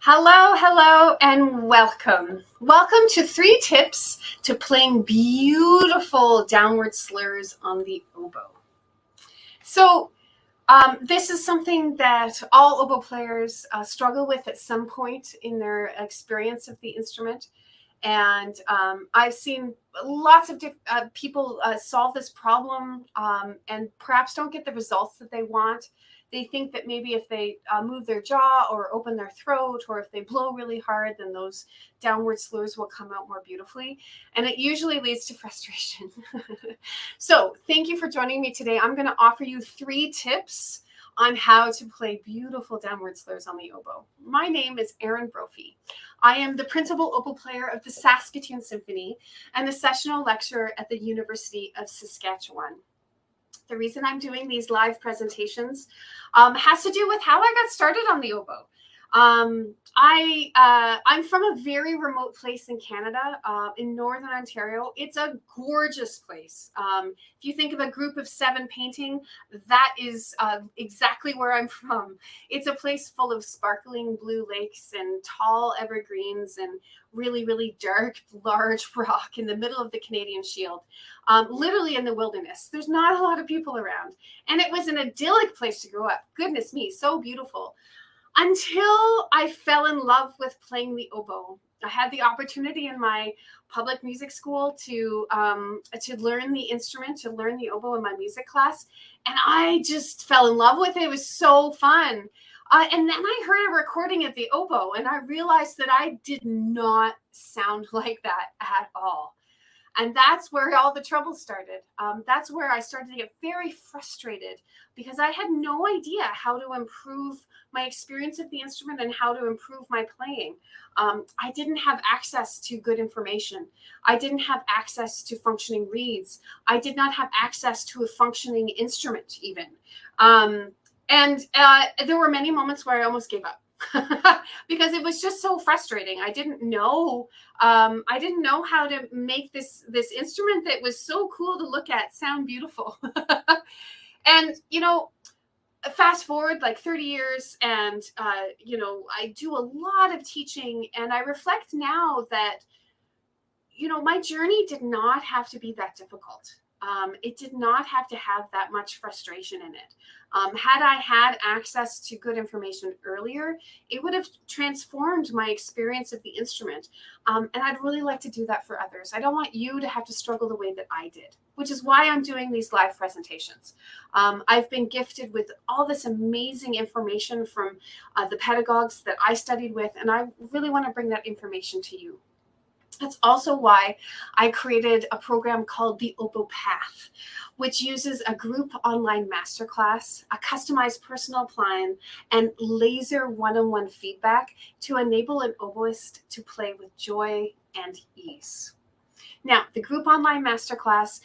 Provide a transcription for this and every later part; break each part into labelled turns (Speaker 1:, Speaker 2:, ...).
Speaker 1: Hello, hello, and welcome. Welcome to 3 tips to playing beautiful downward slurs on the oboe. So, this is something that all oboe players struggle with at some point in their experience of the instrument. And I've seen lots of people solve this problem and perhaps don't get the results that they want. They think that maybe if they move their jaw or open their throat, or if they blow really hard, then those downward slurs will come out more beautifully. And it usually leads to frustration. So thank you for joining me today. I'm going to offer you 3 tips on how to play beautiful downward slurs on the oboe. My name is Erin Brophy. I am the principal oboe player of the Saskatoon Symphony and a sessional lecturer at the University of Saskatchewan. The reason I'm doing these live presentations has to do with how I got started on the oboe. I'm from a very remote place in Canada, in Northern Ontario. It's a gorgeous place. If you think of a group of 7 painting, that is exactly where I'm from. It's a place full of sparkling blue lakes and tall evergreens and really, really dark, large rock in the middle of the Canadian Shield, literally in the wilderness. There's not a lot of people around. And it was an idyllic place to grow up. Goodness me, so beautiful. Until I fell in love with playing the oboe. I had the opportunity in my public music school to learn the instrument, to learn the oboe in my music class. And I just fell in love with it. It was so fun. And then I heard a recording of the oboe, and I realized that I did not sound like that at all. And that's where all the trouble started. That's where I started to get very frustrated because I had no idea how to improve my experience of the instrument and how to improve my playing. I didn't have access to good information. I didn't have access to functioning reeds. I did not have access to a functioning instrument even. And there were many moments where I almost gave up. Because it was just so frustrating. I didn't know how to make this instrument that was so cool to look at sound beautiful. And fast forward like 30 years, and I do a lot of teaching, and I reflect now that my journey did not have to be that difficult. It did not have to have that much frustration in it. Had I had access to good information earlier, it would have transformed my experience of the instrument. And I'd really like to do that for others. I don't want you to have to struggle the way that I did, which is why I'm doing these live presentations. I've been gifted with all this amazing information from the pedagogues that I studied with, and I really want to bring that information to you. That's also why I created a program called the Oboe Path, which uses a group online masterclass, a customized personal plan, and laser one-on-one feedback to enable an oboist to play with joy and ease. Now, the group online masterclass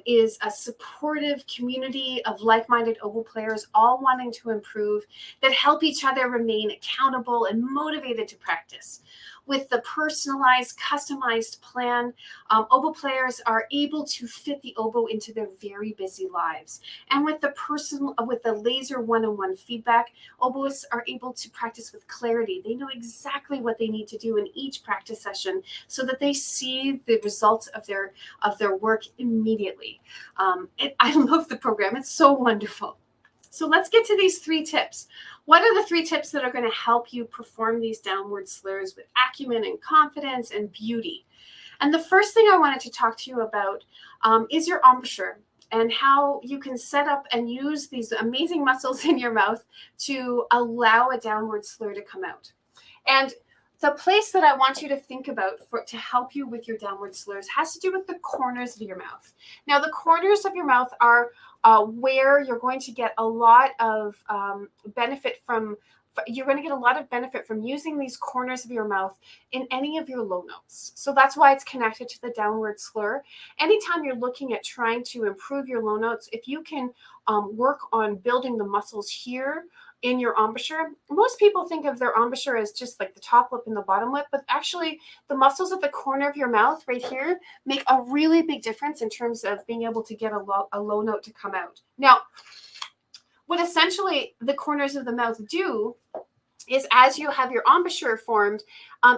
Speaker 1: is a supportive community of like-minded oboe players all wanting to improve that help each other remain accountable and motivated to practice. With the personalized, customized plan, oboe players are able to fit the oboe into their very busy lives. And with the laser one-on-one feedback, oboists are able to practice with clarity. They know exactly what they need to do in each practice session so that they see the results of their work immediately. I love the program. It's so wonderful. So let's get to these 3 tips. What are the 3 tips that are going to help you perform these downward slurs with acumen and confidence and beauty? And the first thing I wanted to talk to you about is your embouchure and how you can set up and use these amazing muscles in your mouth to allow a downward slur to come out. And the place that I want you to think about to help you with your downward slurs has to do with the corners of your mouth. Now, the corners of your mouth are where you're going to get a lot of benefit from. You're going to get a lot of benefit from using these corners of your mouth in any of your low notes. So that's why it's connected to the downward slur. Anytime you're looking at trying to improve your low notes, if you can work on building the muscles here in your embouchure. Most people think of their embouchure as just like the top lip and the bottom lip, but actually the muscles at the corner of your mouth right here make a really big difference in terms of being able to get a low note to come out. Now, what essentially the corners of the mouth do is as you have your embouchure formed,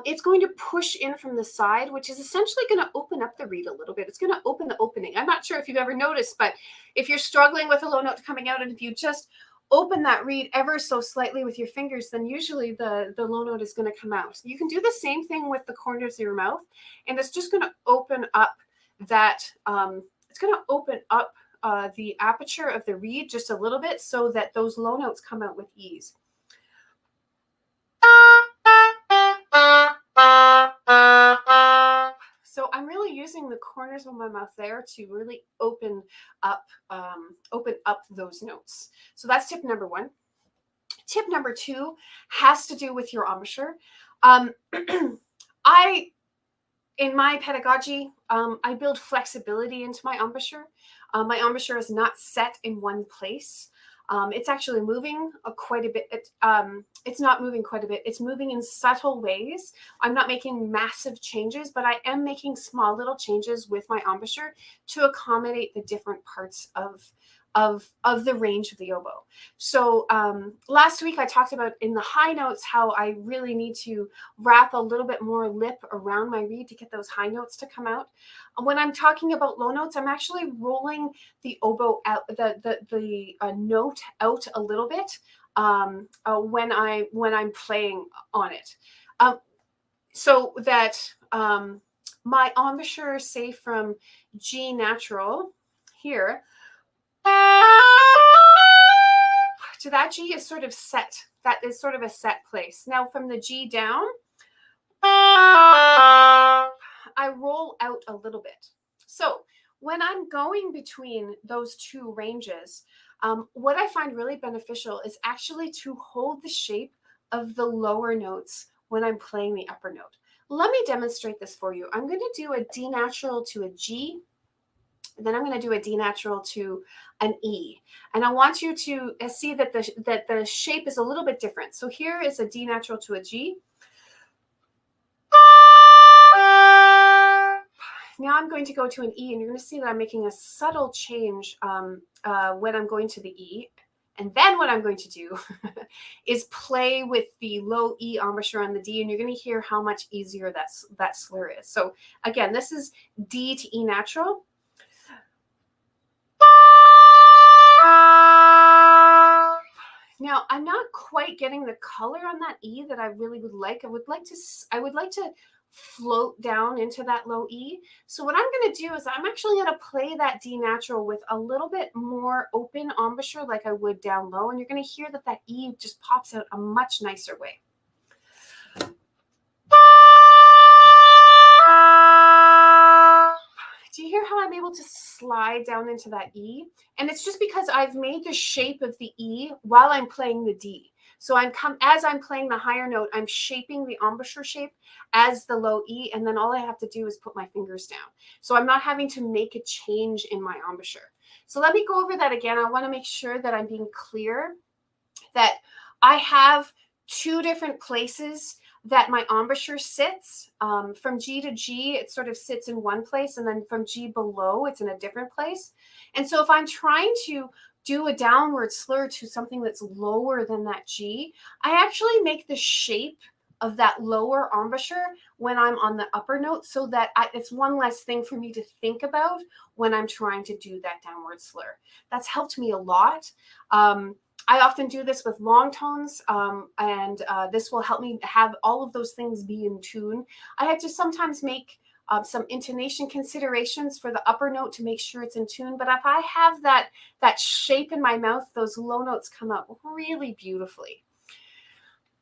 Speaker 1: it's going to push in from the side, which is essentially going to open up the reed a little bit. It's going to open the opening. I'm not sure if you've ever noticed, but if you're struggling with a low note coming out, and if you just open that reed ever so slightly with your fingers, then usually the low note is going to come out. You can do the same thing with the corners of your mouth, and it's just going to open up that, it's going to open up the aperture of the reed just a little bit so that those low notes come out with ease. So I'm really using the corners of my mouth there to really open up those notes. So that's tip number one. Tip number two has to do with your embouchure. In my pedagogy, I build flexibility into my embouchure. My embouchure is not set in one place. It's actually moving quite a bit. It's not moving quite a bit. It's moving in subtle ways. I'm not making massive changes, but I am making small little changes with my embouchure to accommodate the different parts of the range of the oboe. So last week I talked about in the high notes how I really need to wrap a little bit more lip around my reed to get those high notes to come out. When I'm talking about low notes, I'm actually rolling the oboe out, the note out a little bit when I'm playing on it, so that my embouchure, say from G natural here to that G is sort of set. That is sort of a set place. Now from the G down, I roll out a little bit. So when I'm going between those two ranges, what I find really beneficial is actually to hold the shape of the lower notes when I'm playing the upper note. Let me demonstrate this for you. I'm going to do a D natural to a G, and then I'm going to do a D natural to an E. And I want you to see that the shape is a little bit different. So here is a D natural to a G. Now I'm going to go to an E, and you're going to see that I'm making a subtle change when I'm going to the E. And then what I'm going to do is play with the low E embouchure on the D, and you're going to hear how much easier that slur is. So again, this is D to E natural. Now I'm not quite getting the color on that E that I really would like. I would like to float down into that low E. So what I'm going to do is I'm actually going to play that D natural with a little bit more open embouchure like I would down low, and you're going to hear that E just pops out a much nicer way. Do you hear how I'm able to slide down into that E? And it's just because I've made the shape of the E while I'm playing the D. So as I'm playing the higher note, I'm shaping the embouchure shape as the low E, and then all I have to do is put my fingers down. So I'm not having to make a change in my embouchure. So let me go over that again. I want to make sure that I'm being clear that I have two different places that my embouchure sits. From G to G, it sort of sits in one place, and then from G below, it's in a different place. And so if I'm trying to do a downward slur to something that's lower than that G, I actually make the shape of that lower embouchure when I'm on the upper note, so that it's one less thing for me to think about when I'm trying to do that downward slur. That's helped me a lot. I often do this with long tones, and this will help me have all of those things be in tune. I have to sometimes make some intonation considerations for the upper note to make sure it's in tune. But if I have that shape in my mouth, those low notes come out really beautifully.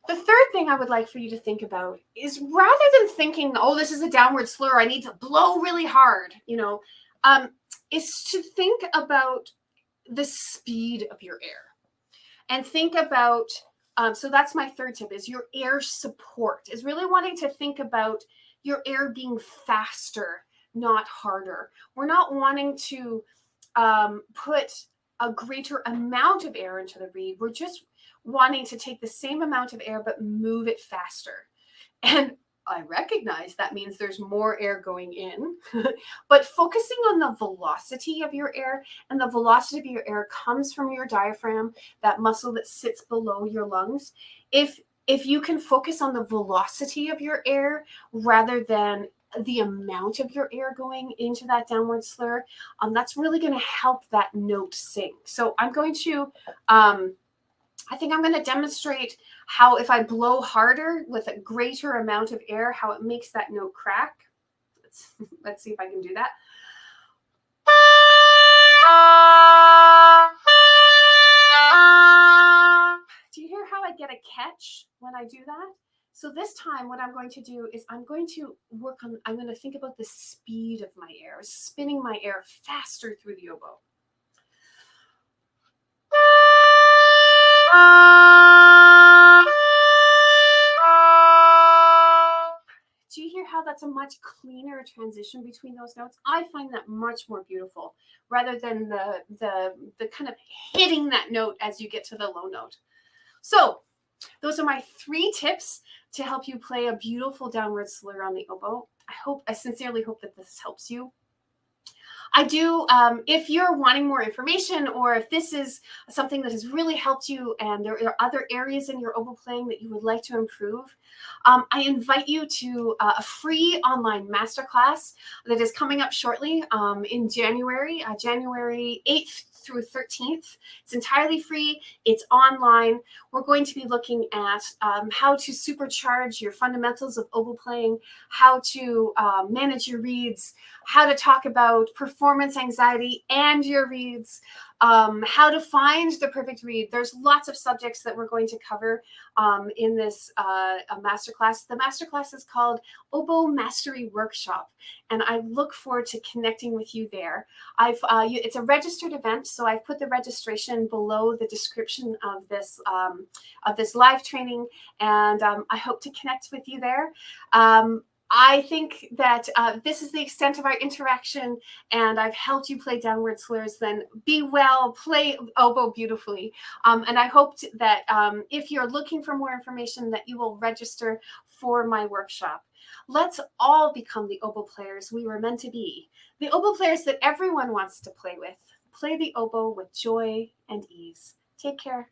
Speaker 1: The third thing I would like for you to think about is, rather than thinking, oh, this is a downward slur, I need to blow really hard, is to think about the speed of your air. And think about, so that's my third tip, is your air support, is really wanting to think about your air being faster, not harder. We're not wanting to put a greater amount of air into the reed. We're just wanting to take the same amount of air, but move it faster. And I recognize that means there's more air going in, but focusing on the velocity of your air, and the velocity of your air comes from your diaphragm, that muscle that sits below your lungs. If if you can focus on the velocity of your air rather than the amount of your air going into that downward slur, that's really going to help that note sing. So I'm going to, I think I'm going to demonstrate how if I blow harder with a greater amount of air, how it makes that note crack. Let's see if I can do that. Do you hear how I get a catch when I do that? So this time what I'm going to do is I'm going to think about the speed of my air, spinning my air faster through the oboe. Do you hear how that's a much cleaner transition between those notes? I find that much more beautiful rather than the kind of hitting that note as you get to the low note. So those are my 3 tips to help you play a beautiful downward slur on the oboe. I sincerely hope that this helps you. I do, if you're wanting more information, or if this is something that has really helped you and there are other areas in your oboe playing that you would like to improve, I invite you to a free online masterclass that is coming up shortly in January, January 8th through 13th. It's entirely free. It's online. We're going to be looking at how to supercharge your fundamentals of oboe playing, how to manage your reeds, how to talk about performance anxiety and your reeds, how to find the perfect reed. There's lots of subjects that we're going to cover in this masterclass. The masterclass is called Oboe Mastery Workshop, and I look forward to connecting with you there. It's a registered event, so I've put the registration below the description of this live training, and I hope to connect with you there. I think that this is the extent of our interaction, and I've helped you play downward slurs. Then be well, play oboe beautifully. And I hope that if you're looking for more information, that you will register for my workshop. Let's all become the oboe players we were meant to be, the oboe players that everyone wants to play with. Play the oboe with joy and ease. Take care.